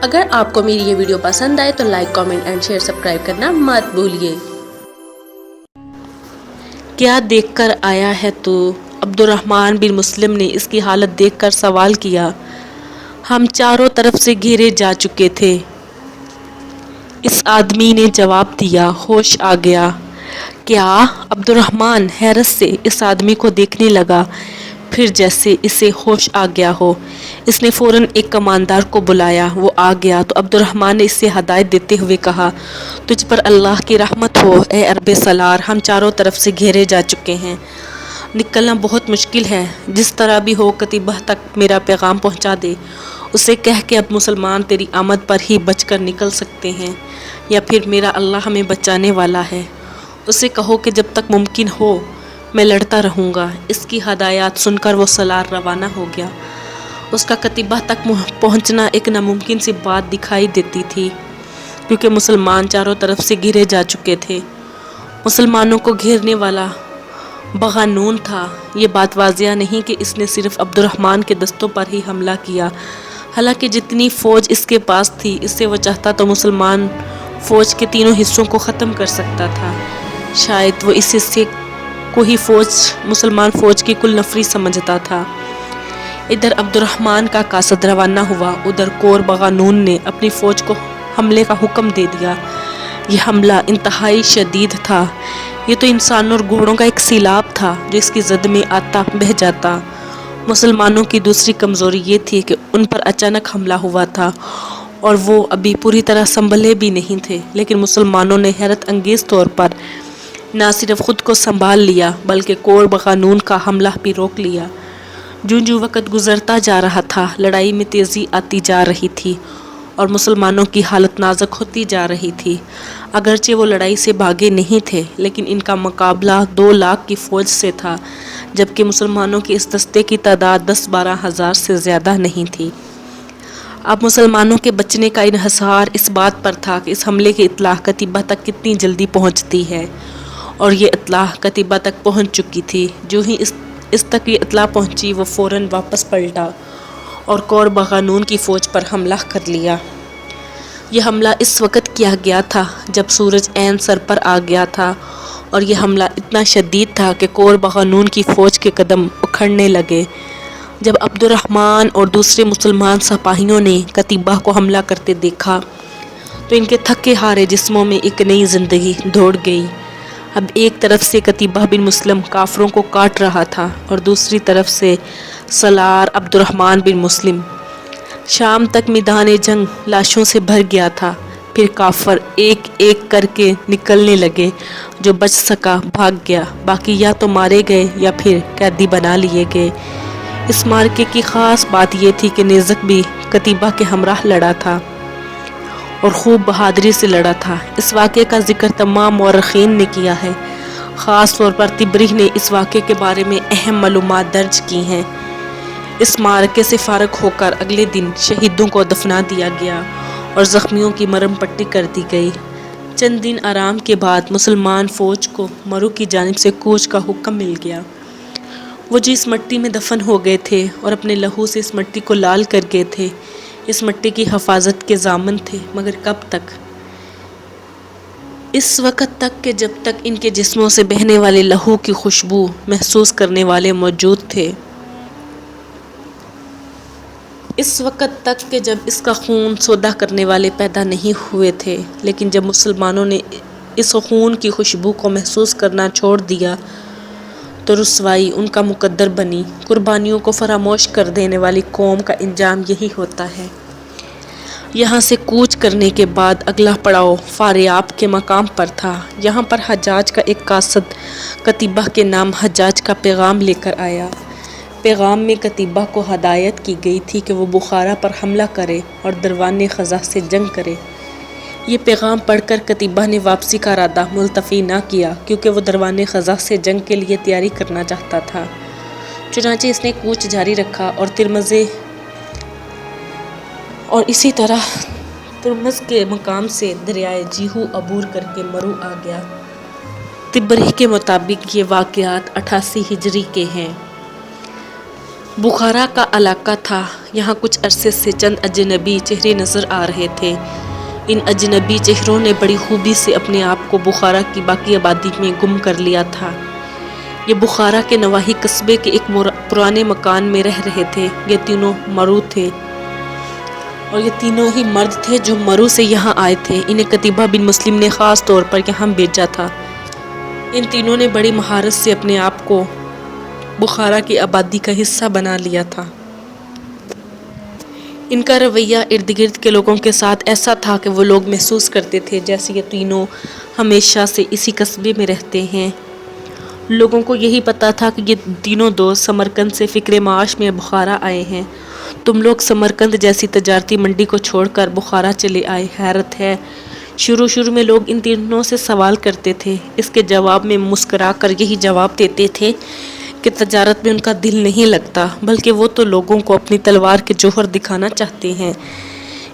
اگر آپ کو میری یہ ویڈیو پسند آئے تو like, comment and share, subscribe کرنا مت بھولیے۔ کیا دیکھ کر آیا ہے تو؟ عبد الرحمن بن مسلم نے اس کی حالت دیکھ کر سوال کیا۔ ہم چاروں طرف سے گھیرے جا چکے تھے، اس آدمی نے جواب دیا۔ ہوش آ گیا۔ کیا؟ عبد الرحمن حیرت سے اس آدمی کو دیکھنے لگا، پھر جیسے اسے ہوش آ گیا ہو اس نے فوراً ایک کماندار کو بلایا۔ وہ آ گیا تو عبد الرحمن نے اسے ہدایت دیتے ہوئے کہا، تجھ پر اللہ کی رحمت ہو اے عرب سالار، ہم چاروں طرف سے گھیرے جا چکے ہیں، نکلنا بہت مشکل ہے، جس طرح بھی ہو قتیبہ تک میرا پیغام پہنچا دے، اسے کہہ کہ اب مسلمان تیری آمد پر ہی بچ کر نکل سکتے ہیں یا پھر میرا اللہ ہمیں بچانے والا ہے، اسے کہو کہ جب تک ممکن ہو میں لڑتا رہوں گا۔ اس کی ہدایات سن کر وہ سالار روانہ ہو گیا۔ اس کا قتیبہ تک پہنچنا ایک ناممکن سی بات دکھائی دیتی تھی، کیونکہ مسلمان چاروں طرف سے گھیرے جا چکے تھے۔ مسلمانوں کو گھیرنے والا بغانون تھا۔ یہ بات واضح نہیں کہ اس نے صرف عبد الرحمن کے دستوں پر ہی حملہ کیا، حالانکہ جتنی فوج اس کے پاس تھی اس سے وہ چاہتا تو مسلمان فوج کے تینوں حصوں کو ختم کر سکتا تھا۔ شاید وہ اس حصے کو ہی مسلمان فوج کی کل نفری سمجھتا تھا۔ ادھر عبد الرحمن کا قاصد روانہ ہوا، ادھر کور بغانون نے اپنی فوج کو حملے کا حکم دے دیا۔ یہ حملہ انتہائی شدید تھا، یہ تو انسانوں اور گھوڑوں کا ایک سیلاب تھا جو اس کی زد میں آتا بہہ جاتا۔ مسلمانوں کی دوسری کمزوری یہ تھی کہ ان پر اچانک حملہ ہوا تھا اور وہ ابھی پوری طرح سنبھلے بھی نہیں تھے، لیکن مسلمانوں نے حیرت انگیز طور پر نہ صرف خود کو سنبھال لیا بلکہ کور بغانون کا حملہ بھی روک لیا۔ جوں وقت گزرتا جا رہا تھا، لڑائی میں تیزی آتی جا رہی تھی اور مسلمانوں کی حالت نازک ہوتی جا رہی تھی۔ اگرچہ وہ لڑائی سے بھاگے نہیں تھے، لیکن ان کا مقابلہ 2 لاکھ کی فوج سے تھا، جبکہ مسلمانوں کے اس دستے کی تعداد 10-12 ہزار سے زیادہ نہیں تھی۔ اب مسلمانوں کے بچنے کا انحصار اس بات پر تھا کہ اس حملے کی اطلاع قتیبہ تک کتنی جلدی پہنچتی ہے، اور یہ اطلاع قتیبہ تک پہنچ چکی تھی۔ جو ہی اس تک یہ اطلاع پہنچی وہ فوراً واپس پلٹا اور کور بغانون کی فوج پر حملہ کر لیا۔ یہ حملہ اس وقت کیا گیا تھا جب سورج عین سر پر آ گیا تھا، اور یہ حملہ اتنا شدید تھا کہ کور بغانون کی فوج کے قدم اکھڑنے لگے۔ جب عبد الرحمن اور دوسرے مسلمان سپاہیوں نے قتیبہ کو حملہ کرتے دیکھا تو ان کے تھکے ہارے جسموں میں ایک نئی زندگی دوڑ گئی۔ اب ایک طرف سے قتیبہ بن مسلم کافروں کو کاٹ رہا تھا اور دوسری طرف سے سالار عبد الرحمن بن مسلم۔ شام تک میدان جنگ لاشوں سے بھر گیا تھا۔ پھر کافر ایک ایک کر کے نکلنے لگے، جو بچ سکا بھاگ گیا، باقی یا تو مارے گئے یا پھر قیدی بنا لیے گئے۔ اس معرکے کی خاص بات یہ تھی کہ نیزک بھی قتیبہ کے ہمراہ لڑا تھا اور خوب بہادری سے لڑا تھا۔ اس واقعے کا ذکر تمام مورخین نے کیا ہے، خاص طور پر طبری نے اس واقعے کے بارے میں اہم معلومات درج کی ہیں۔ اس معرکے سے فارغ ہو کر اگلے دن شہیدوں کو دفنا دیا گیا اور زخمیوں کی مرہم پٹی کر دی گئی۔ چند دن آرام کے بعد مسلمان فوج کو مرو کی جانب سے کوچ کا حکم مل گیا۔ وہ جو اس مٹی میں دفن ہو گئے تھے اور اپنے لہو سے اس مٹی کو لال کر گئے تھے، اس مٹی کی حفاظت کے ضامن تھے، مگر کب تک؟ اس وقت تک کہ جب تک ان کے جسموں سے بہنے والے لہو کی خوشبو محسوس کرنے والے موجود تھے، اس وقت تک کہ جب اس کا خون سودا کرنے والے پیدا نہیں ہوئے تھے۔ لیکن جب مسلمانوں نے اس خون کی خوشبو کو محسوس کرنا چھوڑ دیا تو رسوائی ان کا مقدر بنی۔ قربانیوں کو فراموش کر دینے والی قوم کا انجام یہی ہوتا ہے۔ یہاں سے کوچ کرنے کے بعد اگلا پڑاؤ فاریاب کے مقام پر تھا۔ یہاں پر حجاج کا ایک قاصد قتیبہ کے نام حجاج کا پیغام لے کر آیا۔ پیغام میں قتیبہ کو ہدایت کی گئی تھی کہ وہ بخارا پر حملہ کرے اور دروان خزاں سے جنگ کرے۔ یہ پیغام پڑھ کر قتیبہ نے واپسی کا ارادہ ملتفی نہ کیا، کیونکہ وہ دروان خزاں سے جنگ کے لیے تیاری کرنا چاہتا تھا۔ چنانچہ اس نے کوچ جاری رکھا اور اسی طرح ترمز کے مقام سے دریائے جیہو عبور کر کے مرو آ گیا۔ طبری کے مطابق یہ واقعات 88 ہجری کے ہیں۔ بخارا کا علاقہ تھا. یہاں کچھ عرصے سے چند اجنبی چہرے نظر آ رہے تھے. ان اجنبی چہروں نے بڑی خوبی سے اپنے آپ کو بخارا کی باقی آبادی میں گم کر لیا تھا. یہ بخارا کے نواحی قصبے کے ایک پرانے مکان میں رہ رہے تھے. یہ تینوں مرو تھے اور یہ تینوں ہی مرد تھے جو مرو سے یہاں آئے تھے. انہیں قتیبہ بن مسلم نے خاص طور پر یہاں بھیجا تھا. ان تینوں نے بڑی مہارت سے اپنے آپ کو بخارا کی آبادی کا حصہ بنا لیا تھا. ان کا رویہ ارد گرد کے لوگوں کے ساتھ ایسا تھا کہ وہ لوگ محسوس کرتے تھے جیسے یہ تینوں ہمیشہ سے اسی قصبے میں رہتے ہیں. لوگوں کو یہی پتا تھا کہ یہ تینوں دوست سمرقند سے فکر معاش میں بخارا آئے ہیں. تم لوگ سمرقند جیسی تجارتی منڈی کو چھوڑ کر بخارا چلے آئے. حیرت ہے. شروع میں لوگ ان تینوں سے سوال کرتے تھے. اس کے جواب میں مسکرا کر یہی جواب دیتے تھے کہ تجارت میں ان کا دل نہیں لگتا، بلکہ وہ تو لوگوں کو اپنی تلوار کے جوہر دکھانا چاہتے ہیں،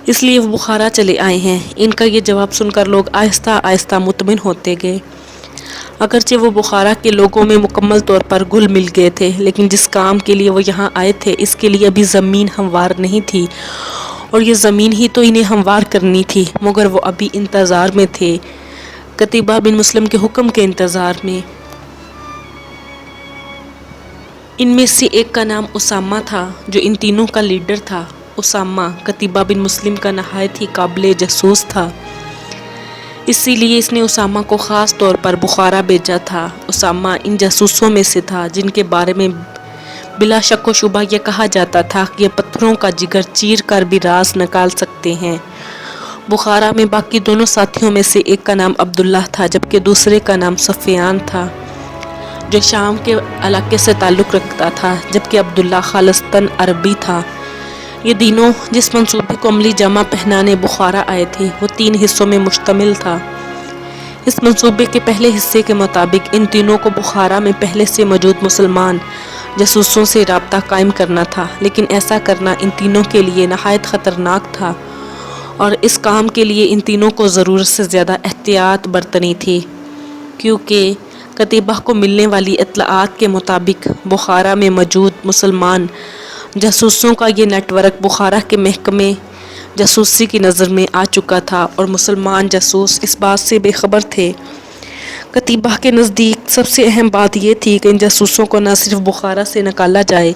اس لیے وہ بخارا چلے آئے ہیں. ان کا یہ جواب سن کر لوگ آہستہ آہستہ مطمئن ہوتے گئے. اگرچہ وہ بخارا کے لوگوں میں مکمل طور پر گھل مل گئے تھے، لیکن جس کام کے لیے وہ یہاں آئے تھے اس کے لیے ابھی زمین ہموار نہیں تھی، اور یہ زمین ہی تو انہیں ہموار کرنی تھی. مگر وہ ابھی انتظار میں تھے، قتیبہ بن مسلم کے حکم کے انتظار میں. ان میں سے ایک کا نام اسامہ تھا جو ان تینوں کا لیڈر تھا. اسامہ قتیبہ بن مسلم کا نہایت ہی قابل جاسوس تھا، اسی لیے اس نے اسامہ کو خاص طور پر بخارا بھیجا تھا. اسامہ ان جاسوسوں میں سے تھا جن کے بارے میں بلا شک و شبہ یہ کہا جاتا تھا کہ یہ پتھروں کا جگر چیر کر بھی راز نکال سکتے ہیں. بخارا میں باقی دونوں ساتھیوں میں سے ایک کا نام عبداللہ تھا جبکہ دوسرے کا نام سفیان تھا جو شام کے علاقے سے تعلق رکھتا تھا، جبکہ عبداللہ خالصتاً عربی تھا. یہ دینوں جس منصوبے کو عملی جامہ پہنانے بخارا آئے تھے وہ 3 حصوں میں مشتمل تھا. اس منصوبے کے پہلے حصے کے مطابق ان تینوں کو بخارا میں پہلے سے موجود مسلمان جاسوسوں سے رابطہ قائم کرنا تھا، لیکن ایسا کرنا ان تینوں کے لیے نہایت خطرناک تھا، اور اس کام کے لیے ان تینوں کو ضرورت سے زیادہ احتیاط برتنی تھی، کیونکہ قتیبہ کو ملنے والی اطلاعات کے مطابق بخارا میں موجود مسلمان جاسوسوں کا یہ نیٹ ورک بخارا کے محکمے جاسوسی کی نظر میں آ چکا تھا، اور مسلمان جاسوس اس بات سے بے خبر تھے. قتیبہ کے نزدیک سب سے اہم بات یہ تھی کہ ان جاسوسوں کو نہ صرف بخارا سے نکالا جائے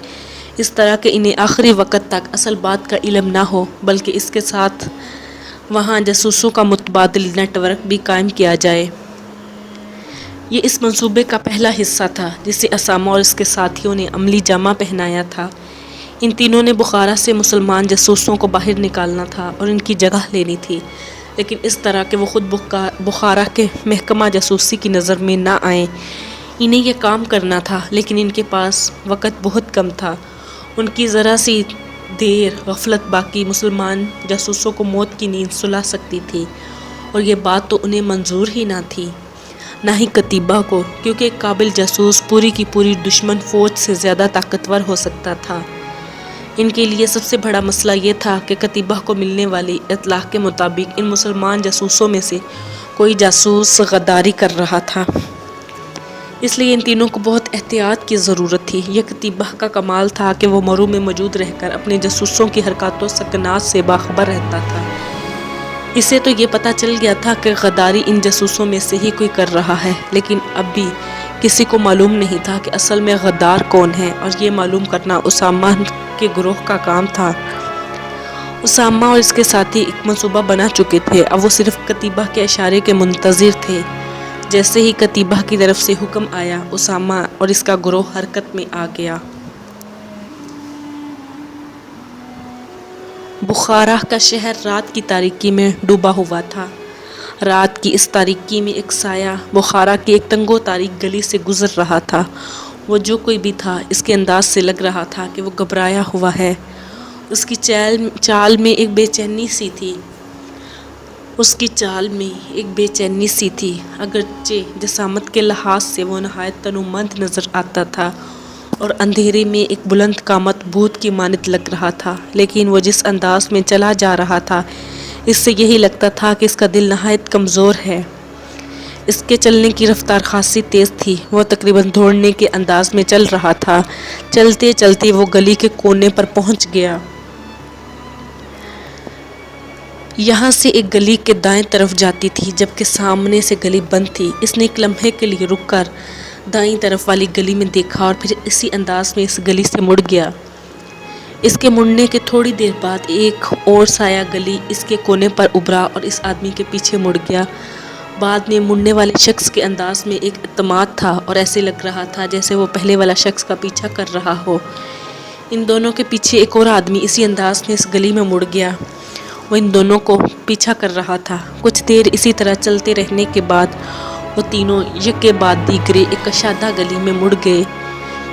اس طرح کہ انہیں آخری وقت تک اصل بات کا علم نہ ہو، بلکہ اس کے ساتھ وہاں جاسوسوں کا متبادل نیٹ ورک بھی قائم کیا جائے. یہ اس منصوبے کا پہلا حصہ تھا جسے اسامہ اور اس کے ساتھیوں نے عملی جامہ پہنایا تھا. ان تینوں نے بخارا سے مسلمان جاسوسوں کو باہر نکالنا تھا اور ان کی جگہ لینی تھی، لیکن اس طرح کہ وہ خود بخارا کے محکمہ جاسوسی کی نظر میں نہ آئیں. انہیں یہ کام کرنا تھا، لیکن ان کے پاس وقت بہت کم تھا. ان کی ذرا سی دیر غفلت باقی مسلمان جاسوسوں کو موت کی نیند سلا سکتی تھی، اور یہ بات تو انہیں منظور ہی نہ تھی، نہ ہی قتیبہ کو، کیونکہ ایک قابل جاسوس پوری کی پوری دشمن فوج سے زیادہ طاقتور ہو سکتا تھا. ان کے لیے سب سے بڑا مسئلہ یہ تھا کہ قتیبہ کو ملنے والی اطلاع کے مطابق ان مسلمان جاسوسوں میں سے کوئی جاسوس غداری کر رہا تھا. اس لیے ان تینوں کو بہت احتیاط کی ضرورت تھی. یہ قتیبہ کا کمال تھا کہ وہ مرو میں موجود رہ کر اپنے جاسوسوں کی حرکات و سکنات سے باخبر رہتا تھا. اسے تو یہ پتہ چل گیا تھا کہ غداری ان جاسوسوں میں سے ہی کوئی کر رہا ہے، لیکن اب بھی کسی کو معلوم نہیں تھا کہ اصل میں غدار کون ہے، اور یہ معلوم کرنا اسامہ کے گروہ کا کام تھا. اسامہ اور اس کے ساتھی ایک منصوبہ بنا چکے تھے. اب وہ صرف قتیبہ کے اشارے کے منتظر تھے. جیسے ہی قتیبہ کی طرف سے حکم آیا، اسامہ اور اس کا گروہ حرکت میں آ گیا. بخارا کا شہر رات کی تاریکی میں ڈوبا ہوا تھا. رات کی اس تاریکی میں ایک سایہ بخارا کی ایک تنگ و تاریک گلی سے گزر رہا تھا. وہ جو کوئی بھی تھا اس کے انداز سے لگ رہا تھا کہ وہ گھبرایا ہوا ہے. اس کی چال میں ایک بے چینی سی تھی. اگرچہ جسامت کے لحاظ سے وہ نہایت تنومند نظر آتا تھا اور اندھیرے میں ایک بلند قامت بھوت کی مانند لگ رہا تھا، لیکن وہ جس انداز میں چلا جا رہا تھا اس سے یہی لگتا تھا کہ اس کا دل نہایت کمزور ہے. اس کے چلنے کی رفتار خاصی تیز تھی، وہ تقریباً دوڑنے کے انداز میں چل رہا تھا۔ چلتے چلتے وہ گلی کے کونے پر پہنچ گیا۔ یہاں سے ایک گلی کے دائیں طرف جاتی تھی جبکہ سامنے سے گلی بند تھی۔ اس نے ایک لمحے کے لیے رک کر دائیں طرف والی گلی میں دیکھا اور پھر اسی انداز میں اس گلی سے مڑ گیا۔ اس کے مڑنے کے تھوڑی دیر بعد ایک اور سایہ گلی اس کے کونے پر ابھرا اور اس آدمی کے پیچھے مڑ گیا۔ بعد میں مڑنے والے شخص کے انداز میں ایک اعتماد تھا اور ایسے لگ رہا تھا جیسے وہ پہلے والا شخص کا پیچھا کر رہا ہو۔ ان دونوں کے پیچھے ایک اور آدمی اسی انداز میں اس گلی میں مڑ گیا۔ وہ ان دونوں کو پیچھا کر رہا تھا۔ کچھ دیر اسی طرح چلتے رہنے کے بعد وہ تینوں یک کے بعد دیگرے ایک کشادہ گلی میں مڑ گئے۔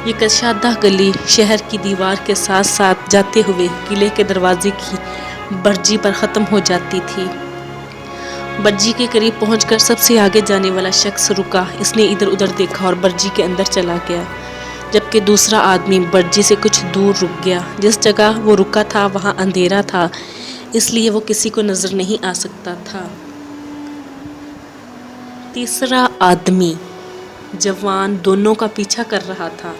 یہ کشادہ گلی شہر کی دیوار کے ساتھ ساتھ جاتے ہوئے قلعے کے دروازے کی برجی پر ختم ہو جاتی تھی۔ برجی کے قریب پہنچ کر سب سے آگے جانے والا شخص رکا۔ اس نے ادھر ادھر دیکھا اور برجی کے اندر چلا گیا، جبکہ دوسرا آدمی برجی سے کچھ دور رک گیا۔ جس جگہ وہ رکا تھا وہاں اندھیرا تھا، اس لیے وہ کسی کو نظر نہیں آ سکتا تھا۔ تیسرا آدمی جوان دونوں کا پیچھا کر رہا تھا،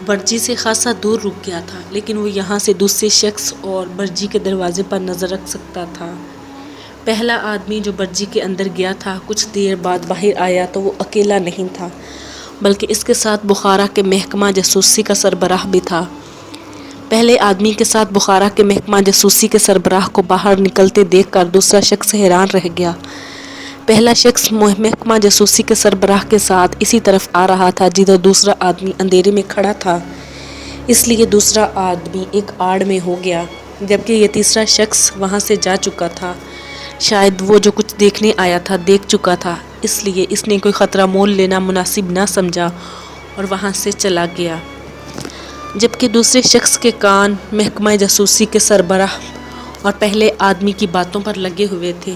برجی سے خاصا دور رک گیا تھا، لیکن وہ یہاں سے دوسرے شخص اور برجی کے دروازے پر نظر رکھ سکتا تھا۔ پہلا آدمی جو برجی کے اندر گیا تھا کچھ دیر بعد باہر آیا تو وہ اکیلا نہیں تھا، بلکہ اس کے ساتھ بخارا کے محکمہ جاسوسی کا سربراہ بھی تھا۔ پہلے آدمی کے ساتھ بخارا کے محکمہ جاسوسی کے سربراہ کو باہر نکلتے دیکھ کر دوسرا شخص حیران رہ گیا۔ پہلا شخص محکمہ جاسوسی کے سربراہ کے ساتھ اسی طرف آ رہا تھا جدھر دوسرا آدمی اندھیرے میں کھڑا تھا، اس لیے دوسرا آدمی ایک آڑ میں ہو گیا، جبکہ یہ تیسرا شخص وہاں سے جا چکا تھا۔ شاید وہ جو کچھ دیکھنے آیا تھا دیکھ چکا تھا، اس لیے اس نے کوئی خطرہ مول لینا مناسب نہ سمجھا اور وہاں سے چلا گیا، جبکہ دوسرے شخص کے کان محکمہ جاسوسی کے سربراہ اور پہلے آدمی کی باتوں پر لگے ہوئے تھے۔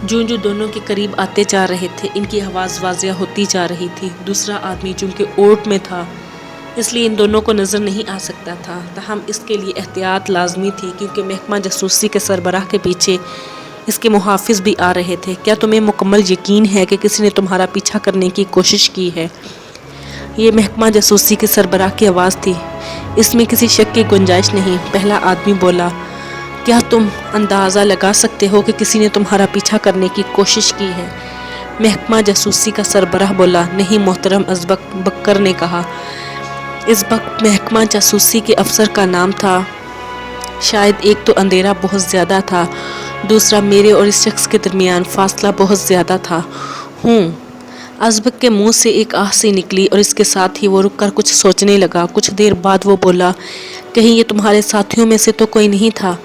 جو دونوں کے قریب آتے جا رہے تھے ان کی آواز واضح ہوتی جا رہی تھی۔ دوسرا آدمی چونکہ اوٹ میں تھا اس لیے ان دونوں کو نظر نہیں آ سکتا تھا، تاہم اس کے لیے احتیاط لازمی تھی کیونکہ محکمہ جاسوسی کے سربراہ کے پیچھے اس کے محافظ بھی آ رہے تھے۔ کیا تمہیں مکمل یقین ہے کہ کسی نے تمہارا پیچھا کرنے کی کوشش کی ہے؟ یہ محکمہ جاسوسی کے سربراہ کی آواز تھی، اس میں کسی شک کی گنجائش نہیں۔ پہلا آدمی بولا، کیا تم اندازہ لگا سکتے ہو کہ کسی نے تمہارا پیچھا کرنے کی کوشش کی ہے؟ محکمہ جاسوسی کا سربراہ بولا، نہیں محترم ازبک بکر نے کہا۔ ازبک محکمہ جاسوسی کے افسر کا نام تھا۔ شاید ایک تو اندھیرا بہت زیادہ تھا، دوسرا میرے اور اس شخص کے درمیان فاصلہ بہت زیادہ تھا۔ ازبک کے منہ سے ایک آہ سی نکلی اور اس کے ساتھ ہی وہ رک کر کچھ سوچنے لگا۔ کچھ دیر بعد وہ بولا، کہیں یہ تمہارے ساتھیوں میں سے تو کوئی نہیں تھا؟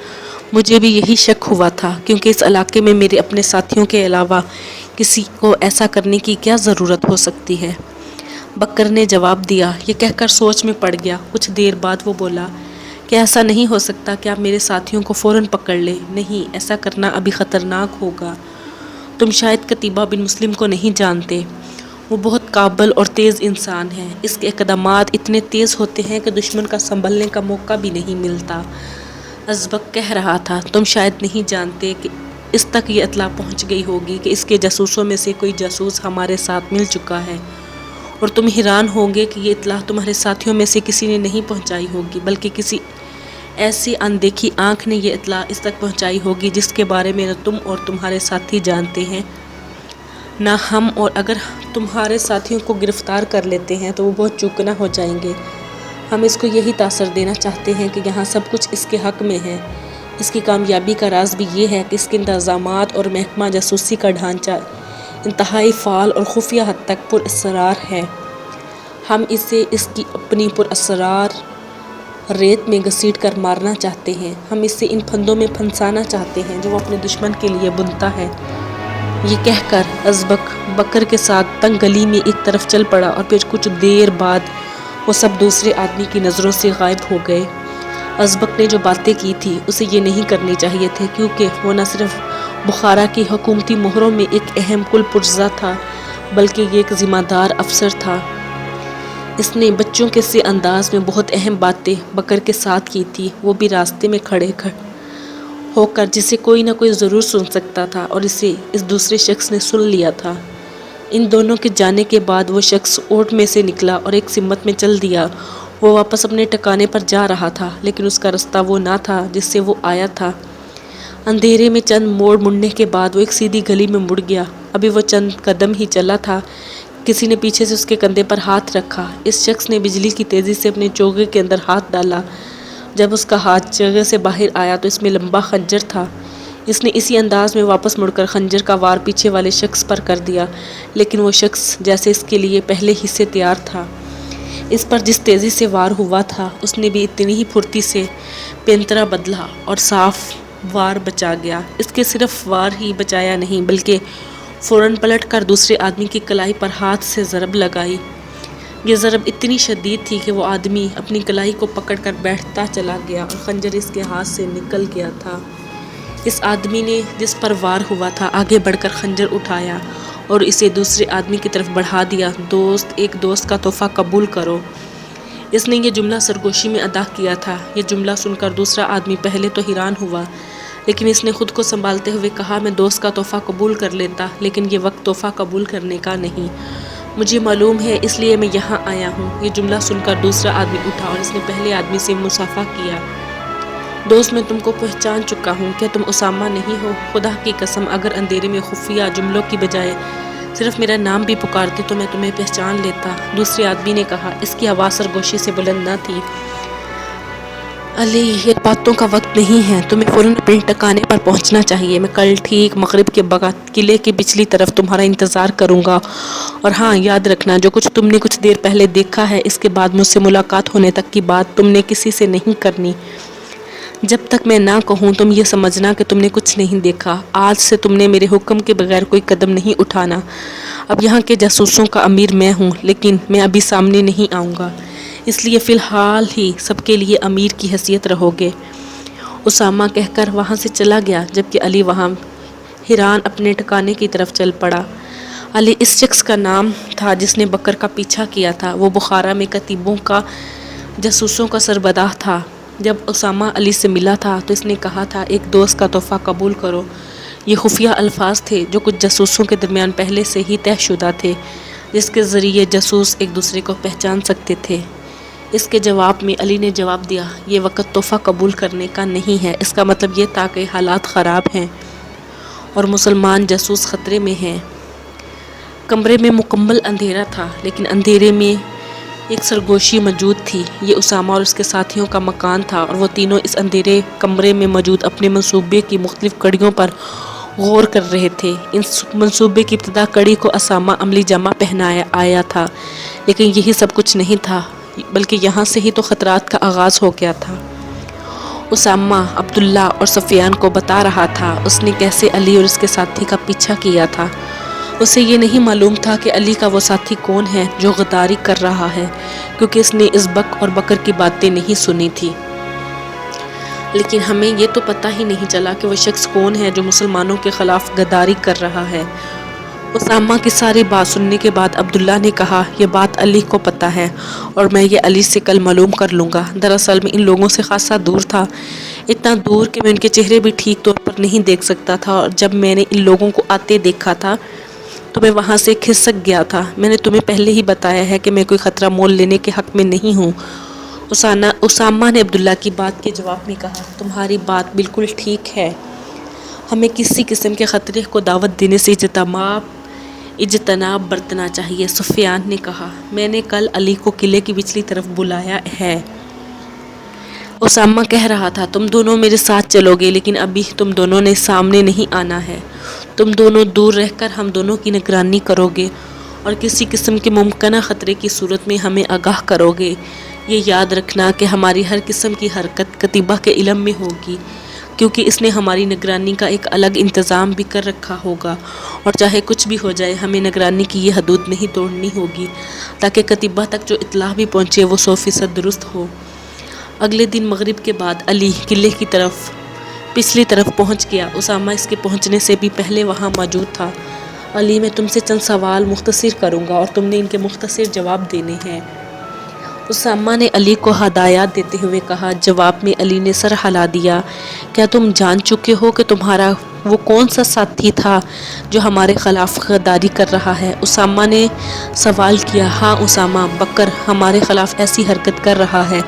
مجھے بھی یہی شک ہوا تھا کیونکہ اس علاقے میں میرے اپنے ساتھیوں کے علاوہ کسی کو ایسا کرنے کی کیا ضرورت ہو سکتی ہے؟ بکر نے جواب دیا۔ یہ کہہ کر سوچ میں پڑ گیا۔ کچھ دیر بعد وہ بولا، کیا ایسا نہیں ہو سکتا کہ آپ میرے ساتھیوں کو فوراً پکڑ لیں؟ نہیں، ایسا کرنا ابھی خطرناک ہوگا۔ تم شاید قتیبہ بن مسلم کو نہیں جانتے، وہ بہت قابل اور تیز انسان ہے، اس کے اقدامات اتنے تیز ہوتے ہیں کہ دشمن کا سنبھلنے کا موقع بھی نہیں ملتا۔ ازبک کہہ رہا تھا، تم شاید نہیں جانتے کہ اس تک یہ اطلاع پہنچ گئی ہوگی کہ اس کے جاسوسوں میں سے کوئی جاسوس ہمارے ساتھ مل چکا ہے، اور تم حیران ہوگے کہ یہ اطلاع تمہارے ساتھیوں میں سے کسی نے نہیں پہنچائی ہوگی بلکہ کسی ایسی اندیکھی آنکھ نے یہ اطلاع اس تک پہنچائی ہوگی جس کے بارے میں نہ تم اور تمہارے ساتھی جانتے ہیں نہ ہم، اور اگر تمہارے ساتھیوں کو گرفتار کر لیتے ہیں تو وہ بہت چوکنا ہو جائیں گے۔ ہم اس کو یہی تاثر دینا چاہتے ہیں کہ یہاں سب کچھ اس کے حق میں ہے۔ اس کی کامیابی کا راز بھی یہ ہے کہ اس کے انتظامات اور محکمہ جاسوسی کا ڈھانچہ انتہائی فعال اور خفیہ حد تک پر اسرار ہے۔ ہم اسے اس کی اپنی پر اسرار ریت میں گھسیٹ کر مارنا چاہتے ہیں۔ ہم اسے ان پھندوں میں پھنسانا چاہتے ہیں جو وہ اپنے دشمن کے لیے بنتا ہے۔ یہ کہہ کر ازبک بکر کے ساتھ تنگ گلی میں ایک طرف چل پڑا اور پھر کچھ دیر بعد وہ سب دوسرے آدمی کی نظروں سے غائب ہو گئے۔ ازبک نے جو باتیں کی تھی اسے یہ نہیں کرنی چاہیے تھے کیونکہ وہ نہ صرف بخارا کی حکومتی مہروں میں ایک اہم کل پرزہ تھا بلکہ یہ ایک ذمہ دار افسر تھا۔ اس نے بچوں کے سے انداز میں بہت اہم باتیں بکر کے ساتھ کی تھی، وہ بھی راستے میں کھڑے ہو کر جسے کوئی نہ کوئی ضرور سن سکتا تھا، اور اسے اس دوسرے شخص نے سن لیا تھا۔ ان دونوں کے جانے کے بعد وہ شخص اوٹ میں سے نکلا اور ایک سمت میں چل دیا۔ وہ واپس اپنے ٹھکانے پر جا رہا تھا، لیکن اس کا رستہ وہ نہ تھا جس سے وہ آیا تھا۔ اندھیرے میں چند موڑ مڑنے کے بعد وہ ایک سیدھی گلی میں مڑ گیا۔ ابھی وہ چند قدم ہی چلا تھا، کسی نے پیچھے سے اس کے کندھے پر ہاتھ رکھا۔ اس شخص نے بجلی کی تیزی سے اپنے چوغے کے اندر ہاتھ ڈالا۔ جب اس کا ہاتھ جگہ سے باہر آیا تو اس میں لمبا خنجر تھا۔ اس نے اسی انداز میں واپس مڑ کر خنجر کا وار پیچھے والے شخص پر کر دیا، لیکن وہ شخص جیسے اس کے لیے پہلے ہی سے تیار تھا۔ اس پر جس تیزی سے وار ہوا تھا، اس نے بھی اتنی ہی پھرتی سے پینترا بدلا اور صاف وار بچا گیا۔ اس کے صرف وار ہی بچایا نہیں، بلکہ فوراً پلٹ کر دوسرے آدمی کی کلائی پر ہاتھ سے ضرب لگائی۔ یہ ضرب اتنی شدید تھی کہ وہ آدمی اپنی کلائی کو پکڑ کر بیٹھتا چلا گیا اور خنجر اس کے ہاتھ سے نکل گیا تھا۔ اس آدمی نے جس پر وار ہوا تھا آگے بڑھ کر خنجر اٹھایا اور اسے دوسرے آدمی کی طرف بڑھا دیا۔ دوست، ایک دوست کا تحفہ قبول کرو۔ اس نے یہ جملہ سرگوشی میں ادا کیا تھا۔ یہ جملہ سن کر دوسرا آدمی پہلے تو حیران ہوا، لیکن اس نے خود کو سنبھالتے ہوئے کہا، میں دوست کا تحفہ قبول کر لیتا، لیکن یہ وقت تحفہ قبول کرنے کا نہیں۔ مجھے معلوم ہے، اس لیے میں یہاں آیا ہوں۔ یہ جملہ سن کر دوسرا آدمی اٹھا اور اس نے پہلے آدمی سے مصافحہ کیا۔ دوست، میں تم کو پہچان چکا ہوں، کیا تم اسامہ نہیں ہو؟ خدا کی قسم، اگر اندھیرے میں خفیہ جملوں کی بجائے صرف میرا نام بھی پکارتے تو میں تمہیں پہچان لیتا۔ دوسرے آدمی نے کہا۔ اس کی آواز سرگوشی سے بلند نہ تھی۔ علی، یہ باتوں کا وقت نہیں ہے، تمہیں فوراً اپنے ٹھکانے پر پہنچنا چاہیے۔ میں کل ٹھیک مغرب کے وقت قلعے کی پچھلی طرف تمہارا انتظار کروں گا، اور ہاں، یاد رکھنا، جو کچھ تم نے کچھ دیر پہلے دیکھا ہے، اس کے بعد مجھ سے ملاقات ہونے تک کی بات تم نے کسی سے نہیں کرنی۔ جب تک میں نہ کہوں تم یہ سمجھنا کہ تم نے کچھ نہیں دیکھا۔ آج سے تم نے میرے حکم کے بغیر کوئی قدم نہیں اٹھانا۔ اب یہاں کے جاسوسوں کا امیر میں ہوں، لیکن میں ابھی سامنے نہیں آؤں گا، اس لیے فی الحال ہی سب کے لیے امیر کی حیثیت رہو گے۔ اسامہ کہہ کر وہاں سے چلا گیا، جبکہ علی وہاں حیران اپنے ٹھکانے کی طرف چل پڑا۔ علی اس شخص کا نام تھا جس نے بکر کا پیچھا کیا تھا۔ وہ بخارا میں کتیبوں کا جاسوسوں کا سربراہ تھا۔ جب اسامہ علی سے ملا تھا تو اس نے کہا تھا، ایک دوست کا تحفہ قبول کرو۔ یہ خفیہ الفاظ تھے جو کچھ جاسوسوں کے درمیان پہلے سے ہی طے شدہ تھے، جس کے ذریعے جاسوس ایک دوسرے کو پہچان سکتے تھے۔ اس کے جواب میں علی نے جواب دیا، یہ وقت تحفہ قبول کرنے کا نہیں ہے۔ اس کا مطلب یہ تھا کہ حالات خراب ہیں اور مسلمان جاسوس خطرے میں ہیں۔ کمرے میں مکمل اندھیرا تھا، لیکن اندھیرے میں ایک سرگوشی موجود تھی۔ یہ اسامہ اور اس کے ساتھیوں کا مکان تھا، اور وہ تینوں اس اندھیرے کمرے میں موجود اپنے منصوبے کی مختلف کڑیوں پر غور کر رہے تھے۔ اس منصوبے کی ابتدا کڑی کو اسامہ عملی جامہ پہنایا آیا تھا، لیکن یہی سب کچھ نہیں تھا، بلکہ یہاں سے ہی تو خطرات کا آغاز ہو گیا تھا۔ اسامہ عبداللہ اور سفیان کو بتا رہا تھا اس نے کیسے علی اور اس کے ساتھی کا پیچھا کیا تھا۔ اسے یہ نہیں معلوم تھا کہ علی کا وہ ساتھی کون ہے جو غداری کر رہا ہے، کیونکہ اس نے ازبک اور بکر کی باتیں نہیں سنی تھی۔ لیکن ہمیں یہ تو پتہ ہی نہیں چلا کہ وہ شخص کون ہے جو مسلمانوں کے خلاف غداری کر رہا ہے۔ اسامہ کی ساری بات سننے کے بعد عبداللہ نے کہا، یہ بات علی کو پتہ ہے، اور میں یہ علی سے کل معلوم کر لوں گا۔ دراصل میں ان لوگوں سے خاصا دور تھا، اتنا دور کہ میں ان کے چہرے بھی ٹھیک طور پر نہیں دیکھ سکتا تھا، اور جب میں نے ان لوگوں کو آتے دیکھا تھا تو میں وہاں سے کھسک گیا تھا۔ میں نے تمہیں پہلے ہی بتایا ہے کہ میں کوئی خطرہ مول لینے کے حق میں نہیں ہوں۔ اسامہ نے عبداللہ کی بات کے جواب میں کہا، تمہاری بات بالکل ٹھیک ہے، ہمیں کسی قسم کے خطرے کو دعوت دینے سے اجتناب برتنا چاہیے۔ سفیان نے کہا، میں نے کل علی کو قلعے کی پچھلی طرف بلایا ہے۔ اسامہ کہہ رہا تھا، تم دونوں میرے ساتھ چلو گے، لیکن ابھی تم دونوں نے سامنے نہیں آنا ہے۔ تم دونوں دور رہ کر ہم دونوں کی نگرانی کرو گے، اور کسی قسم کے ممکنہ خطرے کی صورت میں ہمیں آگاہ کرو گے۔ یہ یاد رکھنا کہ ہماری ہر قسم کی حرکت کتیبہ کے علم میں ہوگی، کیونکہ اس نے ہماری نگرانی کا ایک الگ انتظام بھی کر رکھا ہوگا، اور چاہے کچھ بھی ہو جائے ہمیں نگرانی کی یہ حدود نہیں توڑنی ہوگی، تاکہ کتیبہ تک جو اطلاع بھی پہنچے وہ 100% درست ہو۔ اگلے دن مغرب کے بعد علی قلعے کی پچھلی طرف پہنچ گیا۔ اسامہ اس کے پہنچنے سے بھی پہلے وہاں موجود تھا۔ علی، میں تم سے چند سوال مختصر کروں گا اور تم نے ان کے مختصر جواب دینے ہیں۔ اسامہ نے علی کو ہدایات دیتے ہوئے کہا۔ جواب میں علی نے سر ہلا دیا۔ کیا تم جان چکے ہو کہ تمہارا وہ کون سا ساتھی تھا جو ہمارے خلاف غداری کر رہا ہے؟ اسامہ نے سوال کیا۔ ہاں اسامہ، بکر ہمارے خلاف ایسی حرکت کر رہا ہے۔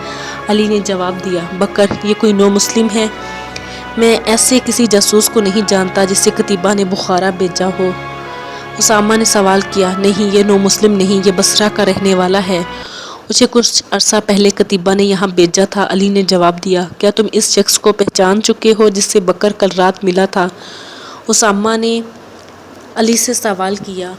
علی نے جواب دیا۔ بکر یہ کوئی نو مسلم ہے؟ میں ایسے کسی جاسوس کو نہیں جانتا جسے قتیبہ نے بخارا بھیجا ہو۔ اسامہ نے سوال کیا۔ نہیں، یہ نو مسلم نہیں، یہ بصرہ کا رہنے والا ہے۔ اسے کچھ عرصہ پہلے قتیبہ نے یہاں بھیجا تھا۔ علی نے جواب دیا۔ کیا تم اس شخص کو پہچان چکے ہو جس سے بکر کل رات ملا تھا؟ اسامہ نے علی سے سوال کیا۔